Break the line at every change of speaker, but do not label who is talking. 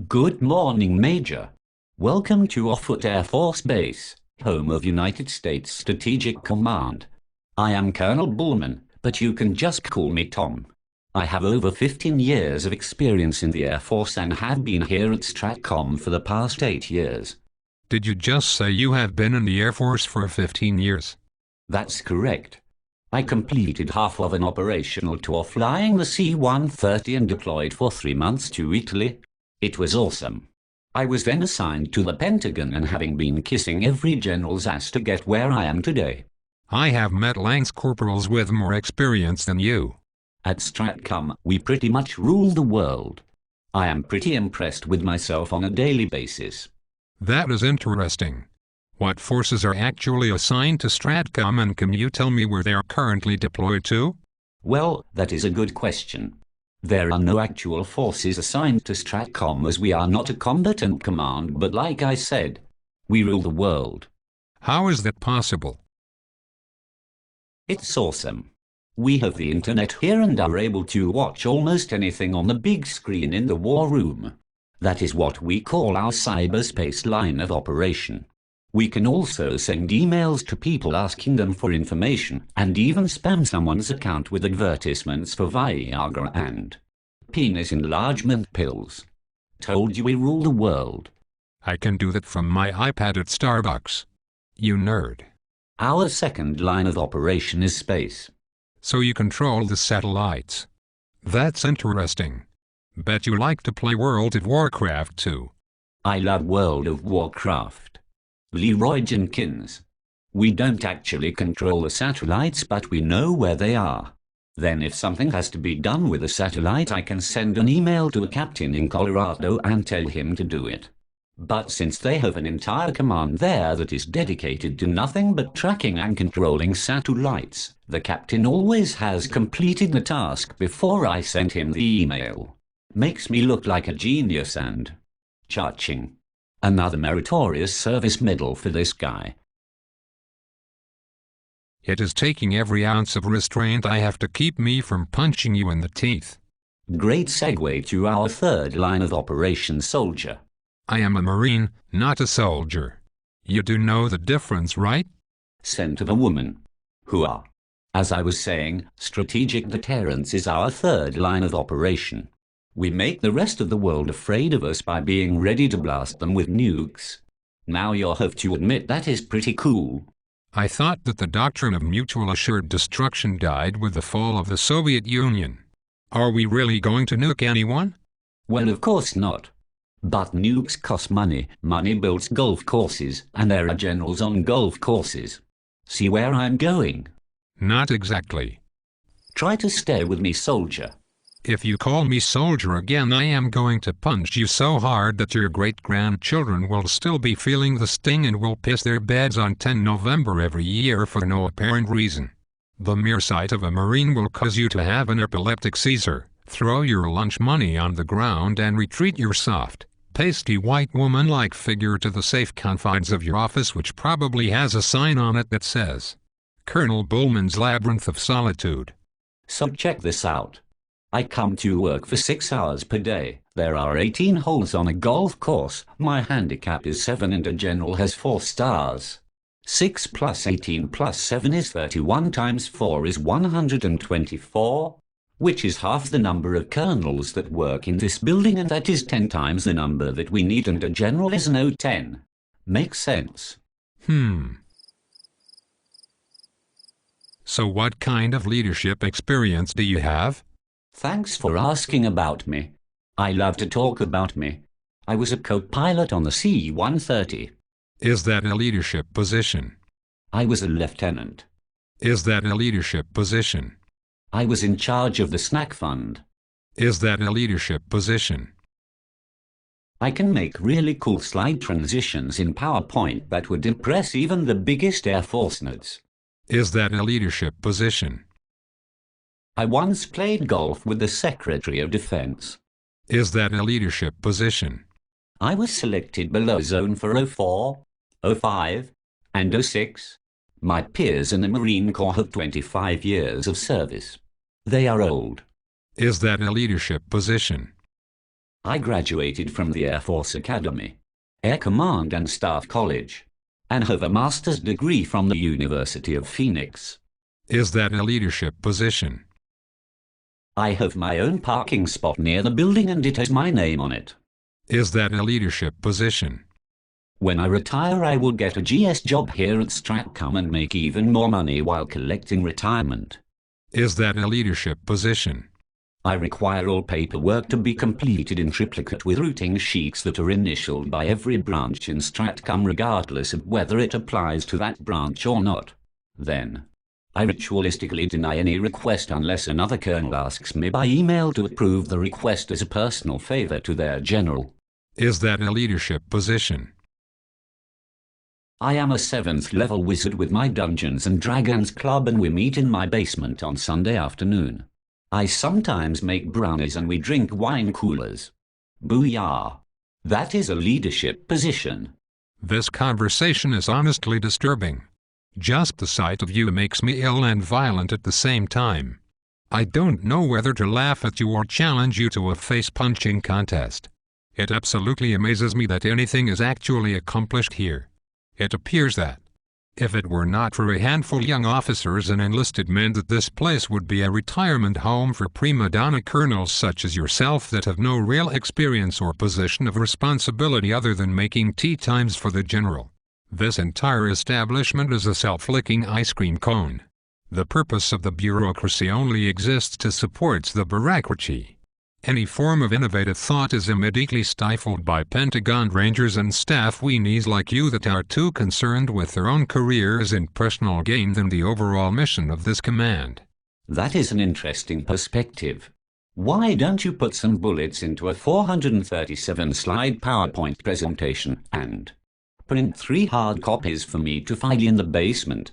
Good morning, Major. Welcome to Offutt Air Force Base, home of United States Strategic Command. I am Colonel Bullman, but you can just call me Tom. I have over 15 years of experience in the Air Force and have been here at Stratcom for the past 8 years.
Did you just say you have been in the Air Force for 15 years?
That's correct. I completed half of an operational tour flying the C-130 and deployed for 3 months to Italy. It was awesome. I was then assigned to the Pentagon and having been kissing every general's ass to get where I am today.
I have met Lance Corporals with more experience than you.
At Stratcom, we pretty much rule the world. I am pretty impressed with myself on a daily basis.
That is interesting. What forces are actually assigned to Stratcom, and can you tell me where they are currently deployed to?
Well, that is a good question. There are no actual forces assigned to Stratcom as we are not a combatant command, but like I said, we rule the world.
How is that possible?
It's awesome. We have the internet here and are able to watch almost anything on the big screen in the war room. That is what we call our cyberspace line of operation. We can also send emails to people asking them for information, and even spam someone's account with advertisements for Viagra and penis enlargement pills. Told you we rule the world.
I can do that from my iPad at Starbucks. You nerd.
Our second line of operation is space.
So you control the satellites. That's interesting. Bet you like to play World of Warcraft too.
I love World of Warcraft. Leroy Jenkins. We don't actually control the satellites, but we know where they are. Then if something has to be done with a satellite, I can send an email to a captain in Colorado and tell him to do it. But since they have an entire command there that is dedicated to nothing but tracking and controlling satellites, the captain always has completed the task before I send him the email. Makes me look like a genius and cha-ching. Another meritorious service medal for this guy.
It is taking every ounce of restraint I have to keep me from punching you in the teeth.
Great segue to our third line of operation, soldier.
I am a Marine, not a soldier. You do know the difference, right?
Sent of a woman. Hooah. As I was saying, strategic deterrence is our third line of operation. We make the rest of the world afraid of us by being ready to blast them with nukes. Now you'll have to admit that is pretty cool.
I thought that the doctrine of mutual assured destruction died with the fall of the Soviet Union. Are we really going to nuke anyone?
Well, of course not. But nukes cost money, money builds golf courses, and there are generals on golf courses. See where I'm going?
Not exactly.
Try to stay with me, soldier.
If you call me soldier again, I am going to punch you so hard that your great-grandchildren will still be feeling the sting and will piss their beds on 10 November every year for no apparent reason. The mere sight of a Marine will cause you to have an epileptic seizure, throw your lunch money on the ground and retreat your soft, pasty white woman-like figure to the safe confines of your office, which probably has a sign on it that says, Colonel Bullman's Labyrinth of Solitude.
So check this out. I come to work for 6 hours per day. There are 18 holes on a golf course. My handicap is 7 and a general has 4 stars. 6 plus 18 plus 7 is 31 times 4 is 124, which is half the number of colonels that work in this building, and that is 10 times the number that we need, and a general is no 10. Makes sense.
So what kind of leadership experience do you have?
Thanks for asking about me. I love to talk about me. I was a co-pilot on the C-130.
Is that a leadership position?
I was a lieutenant.
Is that a leadership position?
I was in charge of the snack fund.
Is that a leadership position?
I can make really cool slide transitions in PowerPoint that would impress even the biggest Air Force nerds.
Is that a leadership position?
I once played golf with the Secretary of Defense.
Is that a leadership position?
I was selected below zone for 04, 05, and 06. My peers in the Marine Corps have 25 years of service. They are old.
Is that a leadership position?
I graduated from the Air Force Academy, Air Command and Staff College, and have a master's degree from the University of Phoenix.
Is that a leadership position?
I have my own parking spot near the building and it has my name on it.
Is that a leadership position?
When I retire, I will get a GS job here at Stratcom and make even more money while collecting retirement.
Is that a leadership position?
I require all paperwork to be completed in triplicate with routing sheets that are initialed by every branch in Stratcom regardless of whether it applies to that branch or not. Then, I ritualistically deny any request unless another colonel asks me by email to approve the request as a personal favor to their general.
Is that a leadership position?
I am a 7th level wizard with my Dungeons and Dragons club and we meet in my basement on Sunday afternoon. I sometimes make brownies and we drink wine coolers. Booyah! That is a leadership position.
This conversation is honestly disturbing. Just the sight of you makes me ill and violent at the same time. I don't know whether to laugh at you or challenge you to a face-punching contest. It absolutely amazes me that anything is actually accomplished here. It appears that, if it were not for a handful of young officers and enlisted men, that this place would be a retirement home for prima donna colonels such as yourself that have no real experience or position of responsibility other than making tea times for the general. This entire establishment is a self-licking ice cream cone. The purpose of the bureaucracy only exists to support the bureaucracy. Any form of innovative thought is immediately stifled by Pentagon Rangers and staff weenies like you that are too concerned with their own careers and personal gain than the overall mission of this command.
That is an interesting perspective. Why don't you put some bullets into a 437-slide PowerPoint presentation and print 3 hard copies for me to file in the basement?